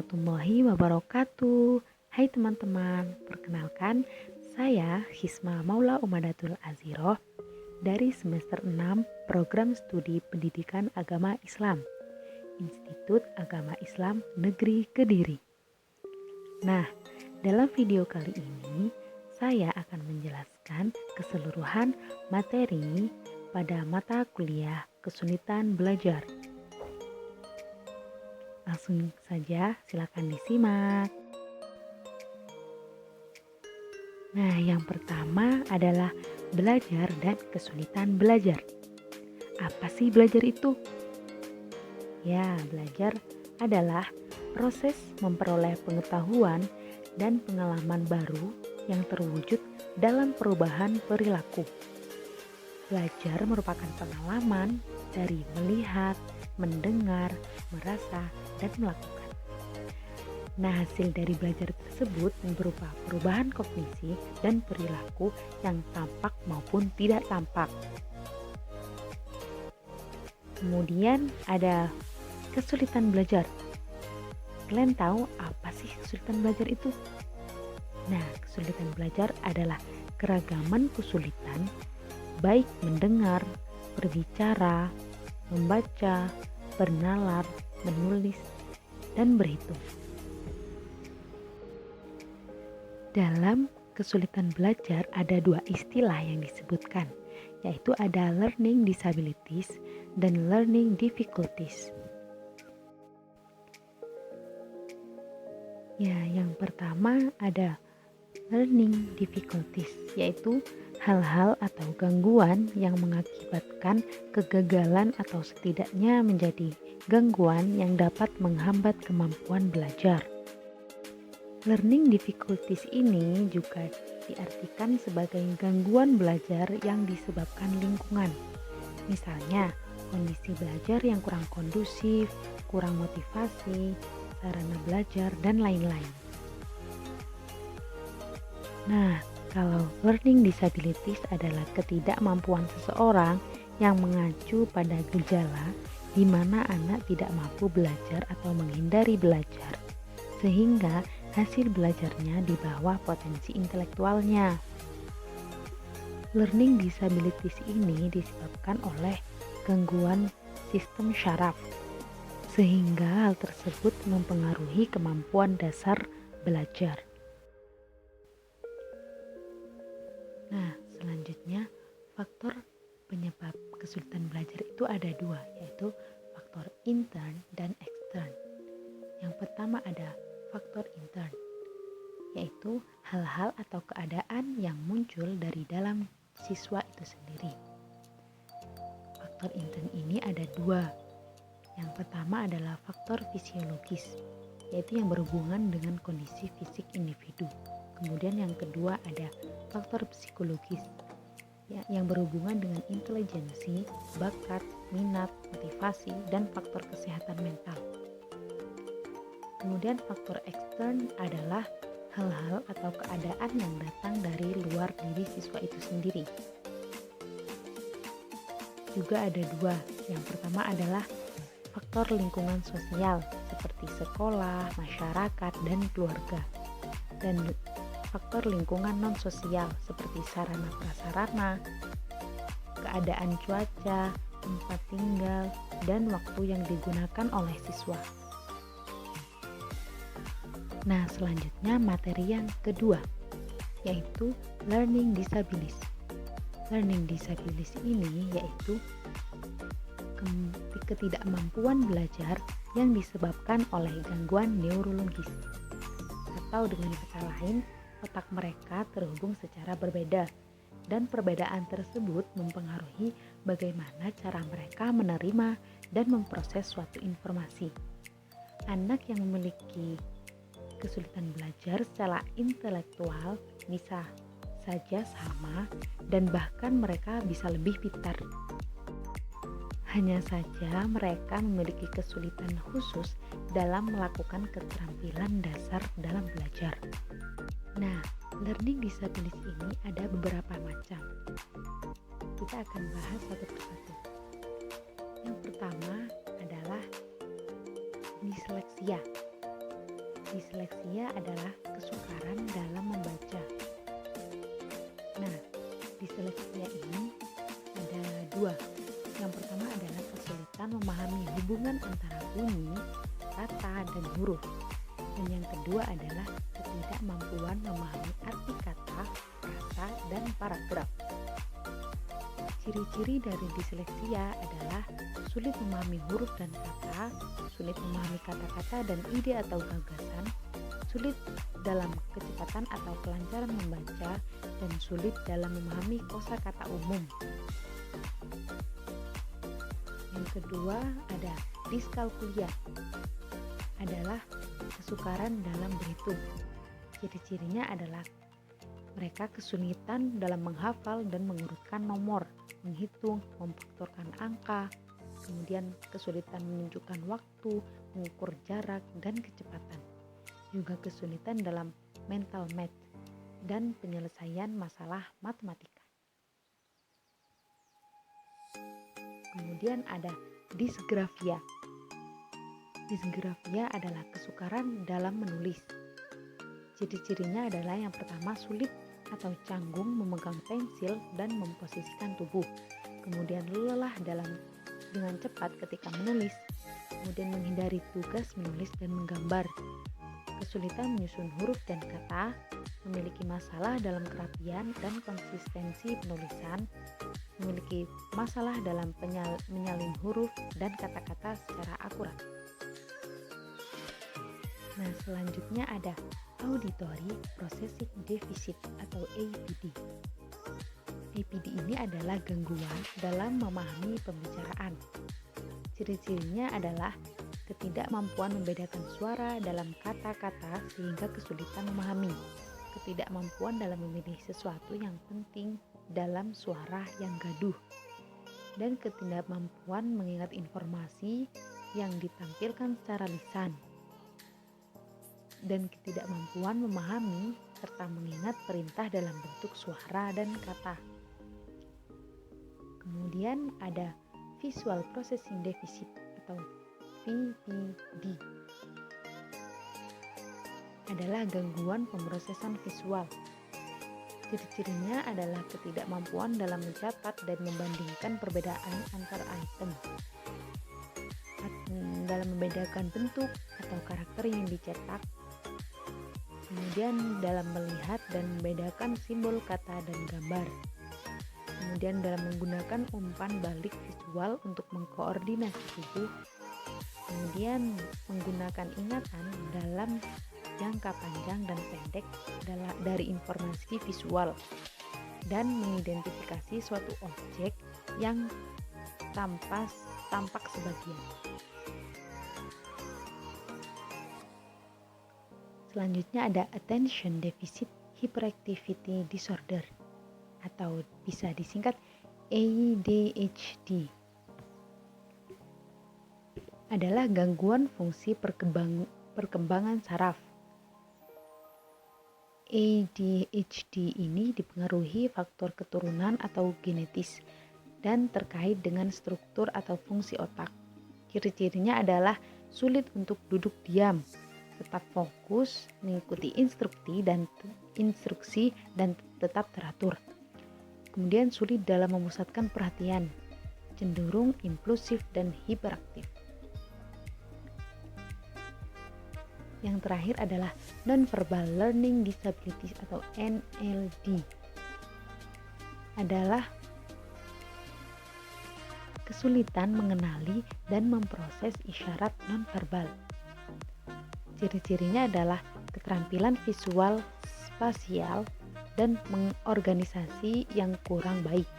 warahmatullahi wabarakatuh. Hai teman-teman, perkenalkan saya Hisma Maula Umadatul Aziroh dari semester 6 Program Studi Pendidikan Agama Islam, Institut Agama Islam Negeri Kediri. Nah, dalam video kali ini saya akan menjelaskan keseluruhan materi pada mata kuliah kesulitan belajar. Langsung saja silakan disimak. Nah, yang pertama adalah belajar dan kesulitan belajar. Apa sih belajar itu? Ya, belajar adalah proses memperoleh pengetahuan dan pengalaman baru yang terwujud dalam perubahan perilaku. Belajar merupakan pengalaman dari melihat, mendengar, merasa, dan melakukan. Nah, hasil dari belajar tersebut berupa perubahan kognisi dan perilaku yang tampak maupun tidak tampak. Kemudian ada kesulitan belajar. Kalian tahu apa sih kesulitan belajar itu? Nah, kesulitan belajar adalah keragaman kesulitan baik mendengar, berbicara, membaca, bernalar, menulis, dan berhitung. Dalam kesulitan belajar ada dua istilah yang disebutkan, yaitu ada learning disabilities dan learning difficulties. Ya, yang pertama ada learning difficulties, yaitu hal-hal atau gangguan yang mengakibatkan kegagalan atau setidaknya menjadi gangguan yang dapat menghambat kemampuan belajar. Learning difficulties ini juga diartikan sebagai gangguan belajar yang disebabkan lingkungan. Misalnya, kondisi belajar yang kurang kondusif, kurang motivasi, sarana belajar, dan lain-lain. Nah, kalau learning disabilities adalah ketidakmampuan seseorang yang mengacu pada gejala di mana anak tidak mampu belajar atau menghindari belajar, sehingga hasil belajarnya di bawah potensi intelektualnya. Learning disabilities ini disebabkan oleh gangguan sistem syaraf, sehingga hal tersebut mempengaruhi kemampuan dasar belajar. Nah, selanjutnya faktor penyebab kesulitan belajar itu ada dua, yaitu faktor intern dan extern. Yang pertama ada faktor intern, yaitu hal-hal atau keadaan yang muncul dari dalam siswa itu sendiri. Faktor intern ini ada dua. Yang pertama adalah faktor fisiologis, yaitu yang berhubungan dengan kondisi fisik individu. Kemudian yang kedua ada faktor psikologis, yang berhubungan dengan intelijensi, bakat, minat, motivasi, dan faktor kesehatan mental. Kemudian faktor ekstern adalah hal-hal atau keadaan yang datang dari luar diri siswa itu sendiri. Juga ada dua. Yang pertama adalah faktor lingkungan sosial seperti sekolah, masyarakat, dan keluarga. Dan faktor lingkungan non-sosial seperti sarana prasarana, keadaan cuaca, tempat tinggal, dan waktu yang digunakan oleh siswa. Nah, selanjutnya materi yang kedua, yaitu learning disabilities. Learning disabilities ini yaitu ketidakmampuan belajar yang disebabkan oleh gangguan neurologis, atau dengan kata lain, otak mereka terhubung secara berbeda, dan perbedaan tersebut mempengaruhi bagaimana cara mereka menerima dan memproses suatu informasi. Anak yang memiliki kesulitan belajar secara intelektual bisa saja sama dan bahkan mereka bisa lebih pintar. Hanya saja mereka memiliki kesulitan khusus dalam melakukan keterampilan dasar dalam belajar. Nah, learning disabilities ini ada beberapa macam. Kita akan bahas satu persatu. Yang pertama adalah disleksia. ketiga adalah kesukaran dalam membaca. Nah, disleksia ini ada dua. Yang pertama adalah kesulitan memahami hubungan antara bunyi, kata, dan huruf. Dan yang kedua adalah ketidakmampuan memahami arti kata, frasa, dan paragraf. Ciri-ciri dari disleksia adalah sulit memahami huruf dan kata, sulit memahami kata-kata dan ide atau gagasan, sulit dalam kecepatan atau kelancaran membaca, dan sulit dalam memahami kosakata umum. Yang kedua ada diskalkulia, adalah kesukaran dalam berhitung. Ciri-cirinya adalah mereka kesulitan dalam menghafal dan mengurutkan nomor, menghitung, memfaktorkan angka, kemudian kesulitan menunjukkan waktu, mengukur jarak, dan kecepatan. Juga kesulitan dalam mental math dan penyelesaian masalah matematika. Kemudian ada disgrafia. Disgrafia adalah kesukaran dalam menulis. Ciri-cirinya adalah yang pertama sulit atau canggung memegang pensil dan memposisikan tubuh. Kemudian lelah dengan cepat ketika menulis. Kemudian menghindari tugas menulis dan menggambar. Kesulitan menyusun huruf dan kata, memiliki masalah dalam kerapian dan konsistensi penulisan, memiliki masalah dalam menyalin huruf dan kata-kata secara akurat. Nah, selanjutnya ada Auditory Processing Deficit atau APD. APD ini adalah gangguan dalam memahami pembicaraan. Ciri-cirinya adalah ketidakmampuan membedakan suara dalam kata-kata sehingga kesulitan memahami, ketidakmampuan dalam memilih sesuatu yang penting dalam suara yang gaduh, dan ketidakmampuan mengingat informasi yang ditampilkan secara lisan, dan ketidakmampuan memahami serta mengingat perintah dalam bentuk suara dan kata. Kemudian ada Visual Processing Deficit atau VPD. Adalah gangguan pemrosesan visual. Ciri-cirinya adalah ketidakmampuan dalam mencatat dan membandingkan perbedaan antar item, dalam membedakan bentuk atau karakter yang dicetak, kemudian dalam melihat dan membedakan simbol kata dan gambar, kemudian dalam menggunakan umpan balik visual untuk mengkoordinasi tubuh, kemudian menggunakan ingatan dalam jangka panjang dan pendek dari informasi visual, dan mengidentifikasi suatu objek yang tampak sebagian. Selanjutnya ada Attention Deficit Hyperactivity Disorder atau bisa disingkat ADHD. Adalah gangguan fungsi perkembangan saraf. ADHD ini dipengaruhi faktor keturunan atau genetis dan terkait dengan struktur atau fungsi otak. Ciri-cirinya adalah sulit untuk duduk diam, tetap fokus, mengikuti instruksi dan tetap teratur. Kemudian sulit dalam memusatkan perhatian, cenderung impulsif dan hiperaktif. Yang terakhir adalah Non-Verbal Learning Disabilities atau NLD. Adalah kesulitan mengenali dan memproses isyarat non-verbal. Ciri-cirinya adalah keterampilan visual, spasial, dan mengorganisasi yang kurang baik,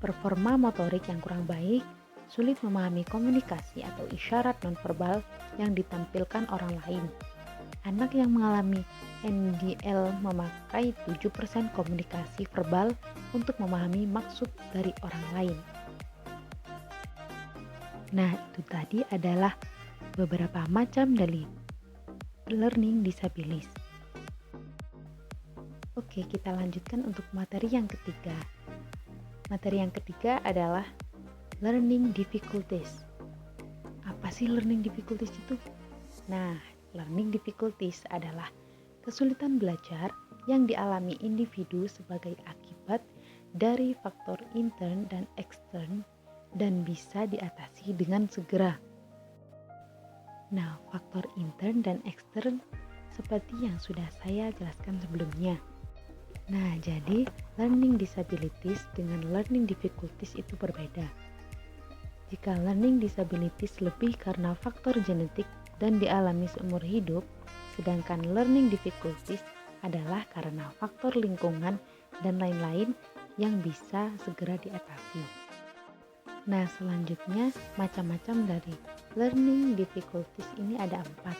performa motorik yang kurang baik, sulit memahami komunikasi atau isyarat nonverbal yang ditampilkan orang lain. Anak yang mengalami NDL memakai 7% komunikasi verbal untuk memahami maksud dari orang lain. Nah, itu tadi adalah beberapa macam dari learning disabilities. Oke, kita lanjutkan untuk materi yang ketiga. Materi yang ketiga adalah learning difficulties. Apa sih learning difficulties itu? Nah, learning difficulties adalah kesulitan belajar yang dialami individu sebagai akibat dari faktor intern dan ekstern dan bisa diatasi dengan segera. Nah, faktor intern dan ekstern seperti yang sudah saya jelaskan sebelumnya. Nah, jadi learning disabilities dengan learning difficulties itu berbeda. Jika learning disabilities lebih karena faktor genetik dan dialami seumur hidup, sedangkan learning difficulties adalah karena faktor lingkungan dan lain-lain yang bisa segera diatasi. Nah, selanjutnya macam-macam dari learning difficulties ini ada 4.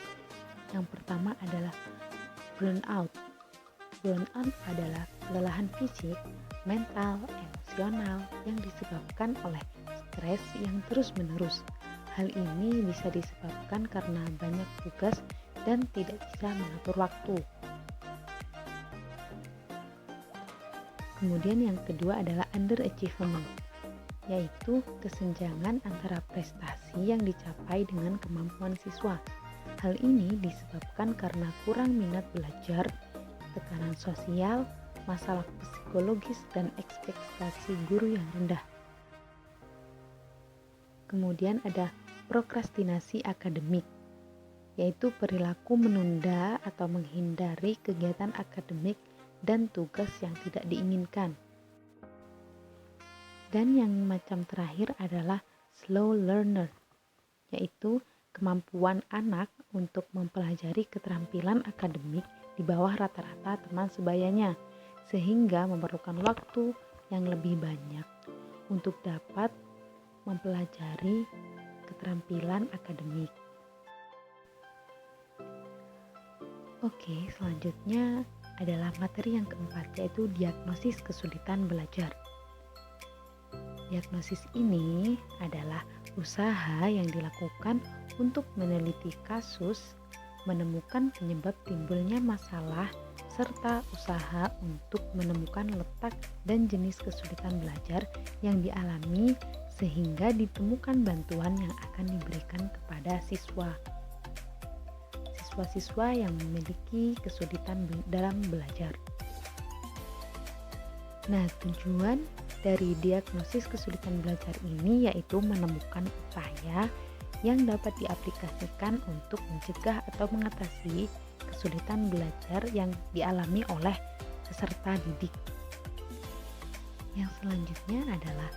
Yang pertama adalah burnout. Burnout adalah kelelahan fisik, mental, emosional yang disebabkan oleh stres yang terus-menerus. Hal ini bisa disebabkan karena banyak tugas dan tidak bisa mengatur waktu. Kemudian yang kedua adalah underachievement, yaitu kesenjangan antara prestasi yang dicapai dengan kemampuan siswa. Hal ini disebabkan karena kurang minat belajar, tekanan sosial, masalah psikologis, dan ekspektasi guru yang rendah. Kemudian ada prokrastinasi akademik, yaitu perilaku menunda atau menghindari kegiatan akademik dan tugas yang tidak diinginkan. Dan yang macam terakhir adalah slow learner, yaitu kemampuan anak untuk mempelajari keterampilan akademik di bawah rata-rata teman sebayanya, sehingga memerlukan waktu yang lebih banyak untuk dapat mempelajari keterampilan akademik. Oke, selanjutnya adalah materi yang keempat, yaitu diagnosis kesulitan belajar. Diagnosis ini adalah usaha yang dilakukan untuk meneliti kasus, menemukan penyebab timbulnya masalah, serta usaha untuk menemukan letak dan jenis kesulitan belajar yang dialami sehingga ditemukan bantuan yang akan diberikan kepada siswa-siswa yang memiliki kesulitan dalam belajar. Nah, tujuan dari diagnosis kesulitan belajar ini yaitu menemukan upaya yang dapat diaplikasikan untuk mencegah atau mengatasi kesulitan belajar yang dialami oleh peserta didik. Yang selanjutnya adalah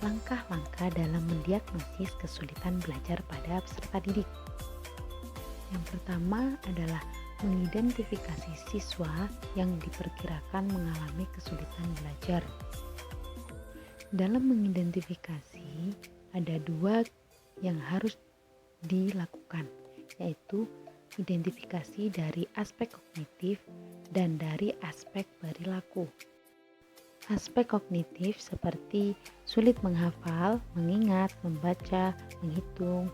langkah-langkah dalam mendiagnosis kesulitan belajar pada peserta didik. Yang pertama adalah mengidentifikasi siswa yang diperkirakan mengalami kesulitan belajar. Dalam mengidentifikasi, ada 2 yang harus dilakukan, yaitu identifikasi dari aspek kognitif dan dari aspek perilaku. Aspek kognitif seperti sulit menghafal, mengingat, membaca, menghitung,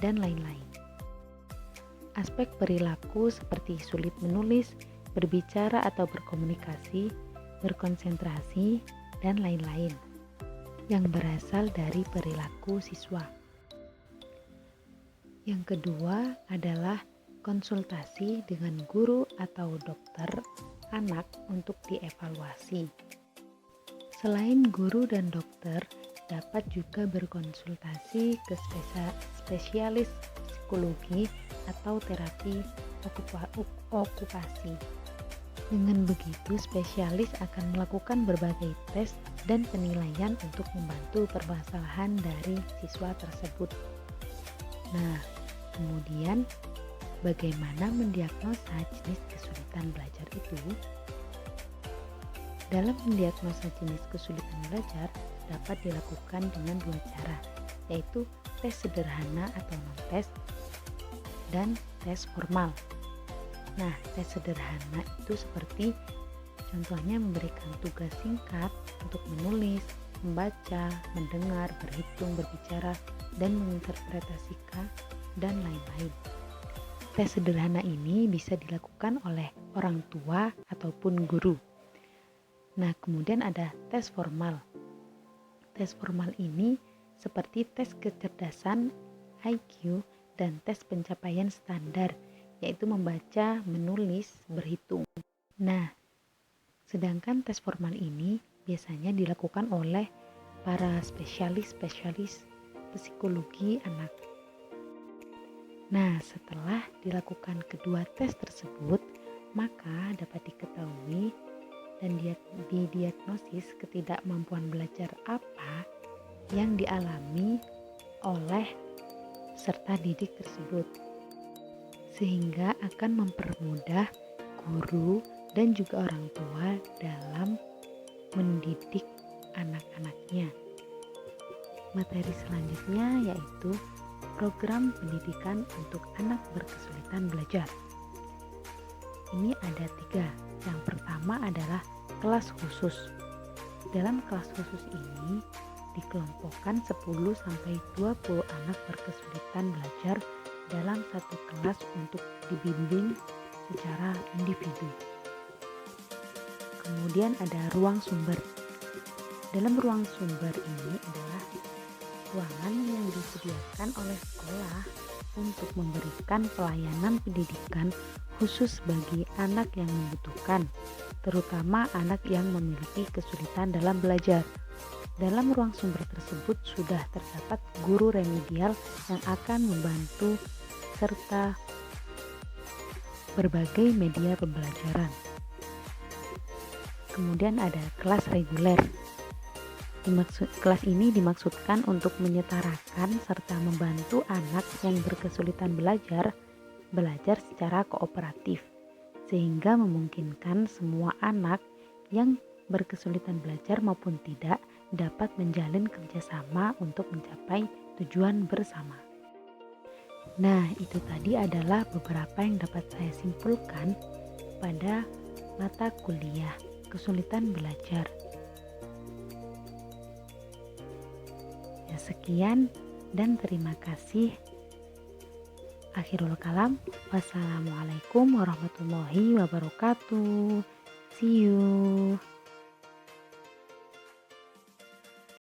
dan lain-lain. Aspek perilaku seperti sulit menulis, berbicara atau berkomunikasi, berkonsentrasi, dan lain-lain yang berasal dari perilaku siswa. Yang kedua adalah konsultasi dengan guru atau dokter anak untuk dievaluasi. Selain guru dan dokter, dapat juga berkonsultasi ke spesialis psikologi atau terapi okupasi. Dengan begitu, spesialis akan melakukan berbagai tes dan penilaian untuk membantu permasalahan dari siswa tersebut. Nah, kemudian bagaimana mendiagnosa jenis kesulitan belajar itu? Dalam mendiagnosa jenis kesulitan belajar dapat dilakukan dengan 2 cara, yaitu tes sederhana atau non-tes dan tes formal. Nah, tes sederhana itu seperti contohnya memberikan tugas singkat untuk menulis, membaca, mendengar, berhitung, berbicara, dan menginterpretasikan, dan lain-lain. Tes sederhana ini bisa dilakukan oleh orang tua ataupun guru. Nah, kemudian ada tes formal. Tes formal ini seperti tes kecerdasan, IQ, dan tes pencapaian standar yaitu membaca, menulis, berhitung. Nah, sedangkan tes formal ini biasanya dilakukan oleh para spesialis psikologi anak. Nah, setelah dilakukan kedua tes tersebut, maka dapat diketahui dan didiagnosis ketidakmampuan belajar apa yang dialami oleh peserta didik tersebut, sehingga akan mempermudah guru dan juga orang tua dalam mendidik anak-anaknya. Materi selanjutnya yaitu program pendidikan untuk anak berkesulitan belajar. Ini ada 3. Yang pertama adalah kelas khusus. Dalam kelas khusus ini dikelompokkan 10-20 anak berkesulitan belajar dalam satu kelas untuk dibimbing secara individu. Kemudian ada ruang sumber. Dalam ruang sumber ini adalah ruangan yang disediakan oleh sekolah untuk memberikan pelayanan pendidikan khusus bagi anak yang membutuhkan, terutama anak yang memiliki kesulitan dalam belajar. Dalam ruang sumber tersebut sudah terdapat guru remedial yang akan membantu serta berbagai media pembelajaran. Kemudian ada kelas reguler. Kelas ini dimaksudkan untuk menyetarakan serta membantu anak yang berkesulitan belajar secara kooperatif, sehingga memungkinkan semua anak yang berkesulitan belajar maupun tidak dapat menjalin kerjasama untuk mencapai tujuan bersama. Nah, itu tadi adalah beberapa yang dapat saya simpulkan pada mata kuliah kesulitan belajar. Sekian dan terima kasih. Akhirul kalam. Wassalamualaikum warahmatullahi wabarakatuh. See you.